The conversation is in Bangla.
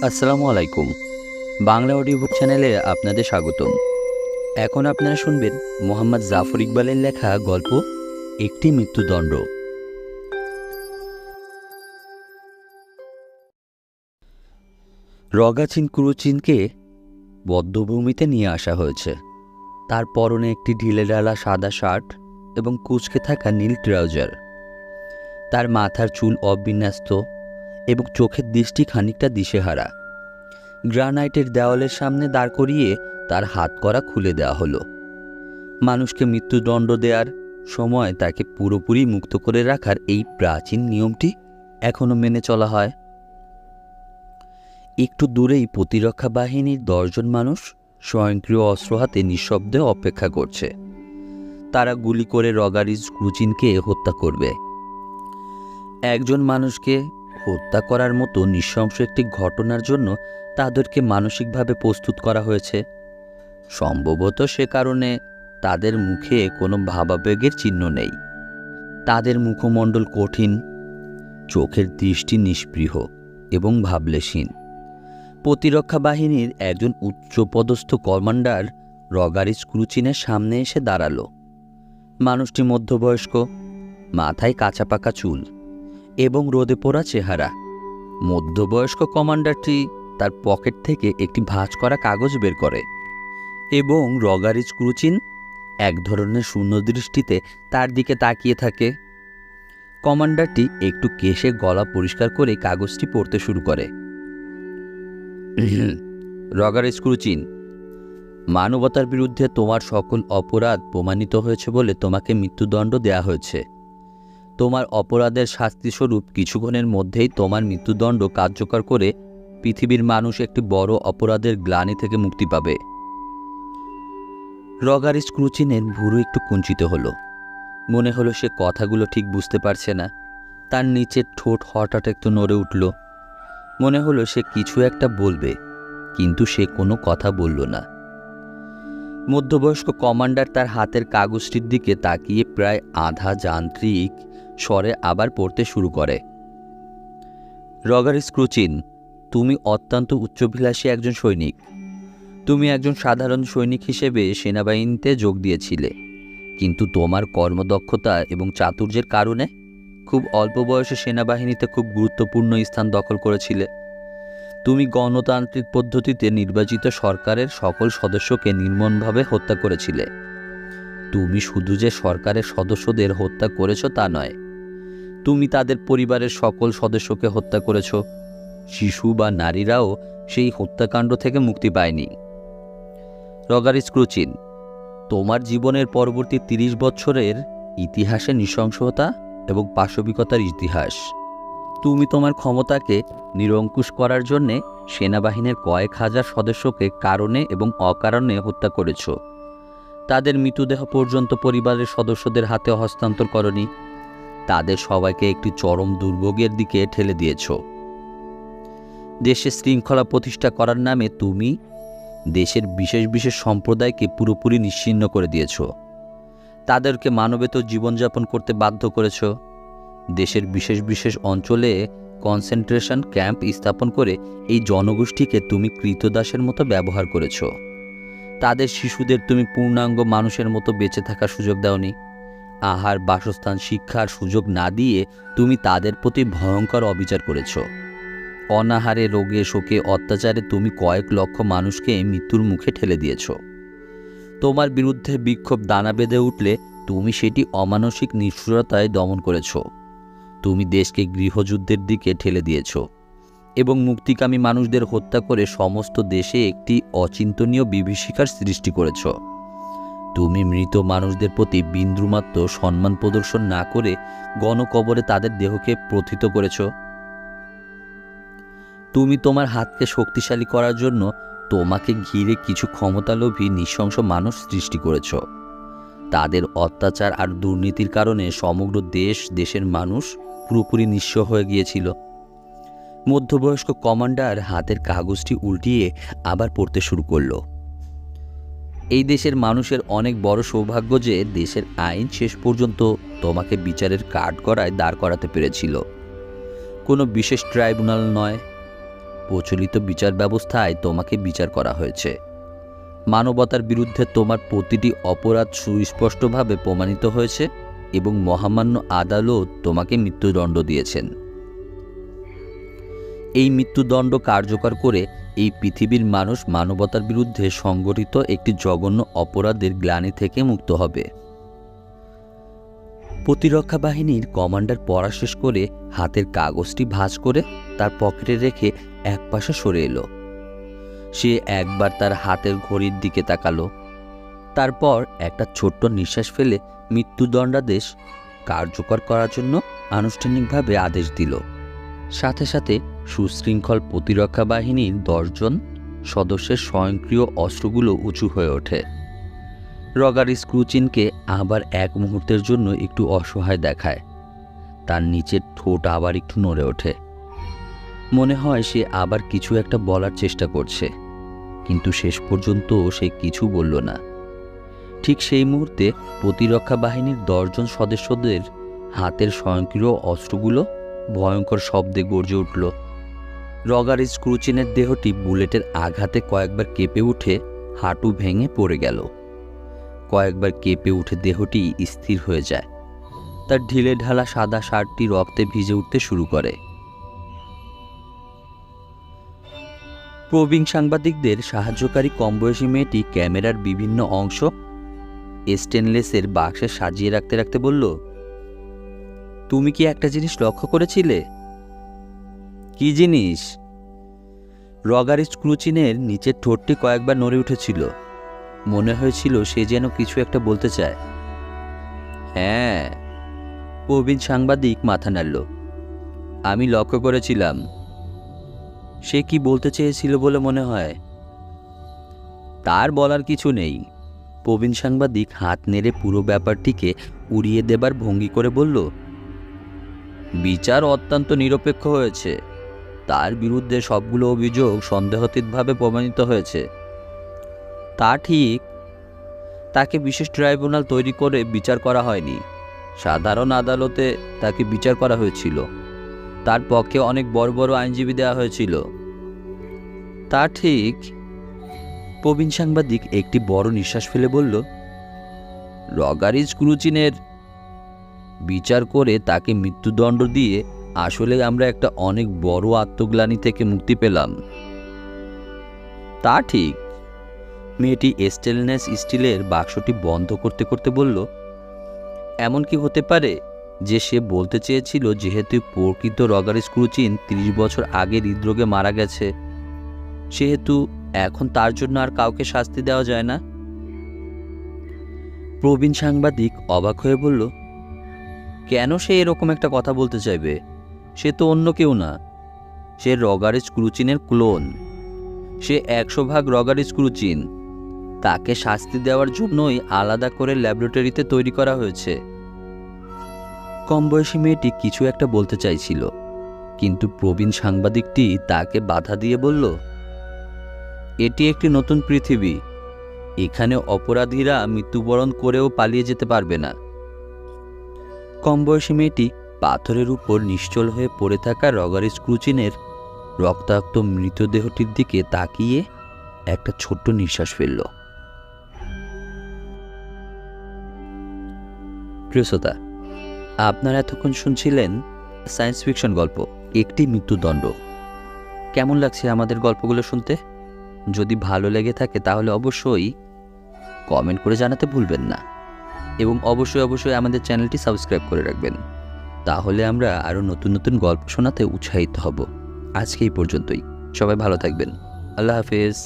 আসসালামু আলাইকুম। বাংলা অডিও বুক চ্যানেলে আপনাদের স্বাগতম। এখন আপনারা শুনবেন মোহাম্মদ জাফর ইকবালের লেখা গল্প একটি মৃত্যুদণ্ড। রগাচিন ক্রুচিনকে বদ্ধভূমিতে নিয়ে আসা হয়েছে। তার পরনে একটি ঢিলেঢালা সাদা শার্ট এবং কুঁচকে থাকা নীল ট্রাউজার। তার মাথার চুল অবিন্যস্ত এবং চোখের দৃষ্টি খানিকটা দিশেহারা। গ্রানাইটের দেওয়ালের সামনে দাঁড় করিয়ে তার হাত করা খুলে দেওয়া হলো। মানুষকে মৃত্যুদণ্ড দেওয়ার সময় তাকে পুরোপুরি মুক্ত করে রাখার এই প্রাচীন নিয়মটি এখনও মেনে চলা হয়। একটু দূরেই প্রতিরক্ষা বাহিনীর 10 জন মানুষ স্বয়ংক্রিয় অস্ত্র হাতে নিঃশব্দে অপেক্ষা করছে। তারা গুলি করে রগারিস ক্রুচিনকে হত্যা করবে। একজন মানুষকে হত্যা করার মতো নৃশংস একটি ঘটনার জন্য তাদেরকে মানসিকভাবে প্রস্তুত করা হয়েছে। সম্ভবত সে কারণে তাদের মুখে কোনো ভাবাবেগের চিহ্ন নেই। তাদের মুখমণ্ডল কঠিন, চোখের দৃষ্টি নিস্পৃহ এবং ভাবলেশহীন। প্রতিরক্ষা বাহিনীর একজন উচ্চপদস্থ কমান্ডার রগারিস ক্রুচিনের সামনে এসে দাঁড়ালো। মানুষটি মধ্যবয়স্ক, মাথায় কাঁচাপাকা চুল এবং রোদে পোড়া চেহারা। মধ্যবয়স্ক কমান্ডারটি তার পকেট থেকে একটি ভাঁজ করা কাগজ বের করে এবং রগারিস ক্রুচিন এক ধরনের শূন্য দৃষ্টিতে তার দিকে তাকিয়ে থাকে। কমান্ডারটি একটু কেশে গলা পরিষ্কার করে কাগজটি পড়তে শুরু করে। রগারিস ক্রুচিন, মানবতার বিরুদ্ধে তোমার সকল অপরাধ প্রমাণিত হয়েছে বলে তোমাকে মৃত্যুদণ্ড দেয়া হয়েছে। তোমার অপরাধের শাস্তিস্বরূপ কিছুক্ষণের মধ্যেই তোমার মৃত্যুদণ্ড কার্যকর করে পৃথিবীর মানুষ একটি বড় অপরাধের গ্লানি থেকে মুক্তি পাবে। রগারিস ক্রুচিনের ভুরু একটু কুঞ্চিত হলো। মনে হলো সে কথাগুলো ঠিক বুঝতে পারছে না। তার নিচের ঠোঁট হঠাৎ একটু নড়ে উঠল। মনে হলো সে কিছু একটা বলবে, কিন্তু সে কোনো কথা বলল না। মধ্যবয়স্ক কমান্ডার তার হাতের কাগজটির দিকে তাকিয়ে প্রায় আধা যান্ত্রিক স্বরে আবার পড়তে শুরু করে। রগারিস ক্রুচিন, তুমি অত্যন্ত উচ্চাভিলাষী একজন সৈনিক। তুমি একজন সাধারণ সৈনিক হিসেবে সেনাবাহিনীতে যোগ দিয়েছিলে, কিন্তু তোমার কর্মদক্ষতা এবং চাতুর্যের কারণে খুব অল্প বয়সে সেনাবাহিনীতে খুব গুরুত্বপূর্ণ স্থান দখল করেছিলে। তুমি গণতান্ত্রিক পদ্ধতিতে নির্বাচিত সরকারের সকল সদস্যকে নির্মমভাবে হত্যা করেছিলে। তুমি শুধু যে সরকারের সদস্যদের হত্যা করেছ তা নয়, তুমি তাদের পরিবারের সকল সদস্যকে হত্যা করেছ। শিশু বা নারীরাও সেই হত্যাকাণ্ড থেকে মুক্তি পায়নি। রগারিস ক্রুচিন, তোমার জীবনের পরবর্তী 30 বছরের ইতিহাসে নৃশংসতা এবং পাশবিকতার ইতিহাস। তুমি তোমার ক্ষমতাকে নিরঙ্কুশ করার জন্যে সেনাবাহিনীর কয়েক হাজার সদস্যকে কারণে এবং অকারণে হত্যা করেছ। তাদের মৃতদেহ পর্যন্ত পরিবারের সদস্যদের হাতে হস্তান্তর করনি। তাদের সবাইকে একটি চরম দুর্ভোগের দিকে ঠেলে দিয়েছ। দেশে শৃঙ্খলা প্রতিষ্ঠা করার নামে তুমি দেশের বিশেষ বিশেষ সম্প্রদায়কে পুরোপুরি নিশ্চিহ্ন করে দিয়েছ। তাদেরকে মানবেতর জীবনযাপন করতে বাধ্য করেছ। দেশের বিশেষ বিশেষ অঞ্চলে কনসেন্ট্রেশন ক্যাম্প স্থাপন করে এই জনগোষ্ঠীকে তুমি ক্রীতদাসের মতো ব্যবহার করেছ। তাদের শিশুদের তুমি পূর্ণাঙ্গ মানুষের মতো বেঁচে থাকার সুযোগ দাওনি। আহার, বাসস্থান, শিক্ষার সুযোগ না দিয়ে তুমি তাদের প্রতি ভয়ঙ্কর অবিচার করেছ। অনাহারে, রোগে, শোকে, অত্যাচারে তুমি কয়েক লক্ষ মানুষকে মৃত্যুর মুখে ঠেলে দিয়েছ। তোমার বিরুদ্ধে বিক্ষোভ দানা বেঁধে উঠলে তুমি সেটি অমানসিক নিষ্ঠুরতায় দমন করেছ। তুমি দেশকে গৃহযুদ্ধের দিকে ঠেলে দিয়েছ এবং মুক্তিকামী মানুষদের হত্যা করে সমস্ত দেশে একটি অচিন্তনীয় বিভীষিকার সৃষ্টি করেছ। তুমি মৃত মানুষদের প্রতি বিন্দুমাত্র সম্মান প্রদর্শন না করে গণকবরে তাদের দেহকে প্রথিত করেছ। তুমি তোমার হাতকে শক্তিশালী করার জন্য তোমাকে ঘিরে কিছু ক্ষমতালোভী নৃশংস মানুষ সৃষ্টি করেছ। তাদের অত্যাচার আর দুর্নীতির কারণে সমগ্র দেশের মানুষ পুরোপুরি নিঃস্ব হয়ে গিয়েছিল। মধ্যবয়স্ক কমান্ডার হাতের কাগজটি উল্টিয়ে আবার পড়তে শুরু করল। এই দেশের মানুষের অনেক বড় সৌভাগ্য যে দেশের আইন শেষ পর্যন্ত তোমাকে বিচারের কাঠগড়ায় দাঁড় করাতে পেরেছিল। কোনো বিশেষ ট্রাইব্যুনাল নয়, প্রচলিত বিচার ব্যবস্থায় তোমাকে বিচার করা হয়েছে। মানবতার বিরুদ্ধে তোমার প্রতিটি অপরাধ সুস্পষ্টভাবে প্রমাণিত হয়েছে এবং মহামান্য আদালত তোমাকে মৃত্যুদণ্ড দিয়েছেন। এই মৃত্যুদণ্ড কার্যকর করে এই পৃথিবীর মানুষ মানবতার বিরুদ্ধে সংগঠিত একটি জঘন্য অপরাধের গ্লানি থেকে মুক্ত হবে। প্রতিরক্ষা বাহিনীর কমান্ডার পড়া শেষ করে হাতের কাগজটি ভাঁজ করে তার পকেটে রেখে একপাশে সরে এলো। সে একবার তার হাতের ঘড়ির দিকে তাকালো, তারপর একটা ছোট্ট নিঃশ্বাস ফেলে মৃত্যুদণ্ডাদেশ কার্যকর করার জন্য আনুষ্ঠানিকভাবে আদেশ দিল। সাথে সাথে সুশৃঙ্খল প্রতিরক্ষা বাহিনীর 10 জন সদস্যের স্বয়ংক্রিয় অস্ত্রগুলো উঁচু হয়ে ওঠে। রগার স্ক্রুচিনকে আবার এক মুহূর্তের জন্য একটু অসহায় দেখায়। তার নিচের ঠোঁট আবার একটু নড়ে ওঠে। মনে হয় সে আবার কিছু একটা বলার চেষ্টা করছে, কিন্তু শেষ পর্যন্ত সে কিছু বলল না। ঠিক সেই মুহূর্তে প্রতিরক্ষা বাহিনীর 10 জন সদস্যদের হাতের স্বয়ংক্রিয় অস্ত্রগুলো ভয়ঙ্কর শব্দে গর্জে উঠল। রগার স্ক্রুচিনের দেহটি বুলেটের আঘাতে কয়েকবার কেঁপে উঠে হাঁটু ভেঙে পড়ে গেল। কয়েকবার কেঁপে উঠে দেহটি স্থির হয়ে যায়। তার ঢিলে ঢালা সাদা শার্টটি রক্তে ভিজে উঠতে শুরু করে। প্রবীণ সাংবাদিকদের সাহায্যকারী কমবয়সী মেয়েটি ক্যামেরার বিভিন্ন অংশ স্টেনলেসের বাক্সে সাজিয়ে রাখতে রাখতে বলল, তুমি কি একটা জিনিস লক্ষ্য করেছিলে? কি জিনিস? রগার স্ক্রুচিনের নিচের ঠোঁটটি কয়েকবার নড়ে উঠেছিল। মনে হয়েছিল সে যেন কিছু একটা বলতে চায়। হ্যাঁ, প্রবীণ সাংবাদিক মাথা নাড়ল। আমি লক্ষ্য করেছিলাম। সে কি বলতে চেয়েছিল বলে মনে হয়? তার বলার কিছু নেই। প্রবীণ সাংবাদিক হাত নেড়ে পুরো ব্যাপারটিকে উড়িয়ে দেবার ভঙ্গি করে বলল, বিচার অত্যন্ত নিরপেক্ষ হয়েছে। তার বিরুদ্ধে সবগুলো অভিযোগ সন্দেহাতীতভাবে প্রমাণিত হয়েছে। তা ঠিক, তাকে বিশেষ ট্রাইব্যুনাল তৈরি করে বিচার করা হয়নি। সাধারণ আদালতে তাকে বিচার করা হয়েছিল। তার পক্ষে অনেক বড় বড় আইনজীবী দেওয়া হয়েছিল। তা ঠিক। প্রবীণ সাংবাদিক একটি বড় নিঃশ্বাস ফেলে বলল, রগার স্ক্রুচিনের বিচার করে তাকে মৃত্যুদণ্ড দিয়ে আসলে আমরা একটা অনেক বড় আত্মগ্লানি থেকে মুক্তি পেলাম। তা ঠিক। মেয়েটি স্টেনলেস স্টিলের বাক্সটি বন্ধ করতে করতে বলল, এমন কি হতে পারে যে সে বলতে চেয়েছিল যেহেতু প্রকৃত রগার স্ক্রুচিন 30 বছর আগে হৃদরোগে মারা গেছে, সেহেতু এখন তার জন্য আর কাউকে শাস্তি দেওয়া যায় না? প্রবীণ সাংবাদিক অবাক হয়ে বলল, কেন সে এরকম একটা কথা বলতে চাইবে? সে তো অন্য কেউ না। সে রগার স্ক্রুচিনের ক্লোন। সে 100 ভাগ রগার স্ক্রুচিন। তাকে শাস্তি দেওয়ার জন্যই আলাদা করে ল্যাবরেটরিতে তৈরি করা হয়েছে। কমবয়সী মেয়েটি কিছু একটা বলতে চাইছিল, কিন্তু প্রবীণ সাংবাদিকটি তাকে বাধা দিয়ে বলল, এটি একটি নতুন পৃথিবী। এখানে অপরাধীরা মৃত্যুবরণ করেও পালিয়ে যেতে পারবে না। কমবয়সী মেয়েটি পাথরের উপর নিশ্চল হয়ে পড়ে থাকা রগার স্ক্রুচিনের রক্তাক্ত মৃতদেহটির দিকে তাকিয়ে একটা ছোট্ট নিঃশ্বাস ফেলল। প্রিয় শ্রোতা, আপনারা এতক্ষণ শুনছিলেন সায়েন্স ফিকশন গল্প একটি মৃত্যুদণ্ড। কেমন লাগছে আমাদের গল্পগুলো শুনতে? যদি ভালো লেগে থাকে তাহলে অবশ্যই কমেন্ট করে জানাতে ভুলবেন না, এবং অবশ্যই আমাদের চ্যানেলটি সাবস্ক্রাইব করে রাখবেন। তাহলে আমরা আরও নতুন নতুন গল্প শোনাতে উৎসাহিত হব। আজকে এই পর্যন্তই। সবাই ভালো থাকবেন। আল্লাহ হাফেজ।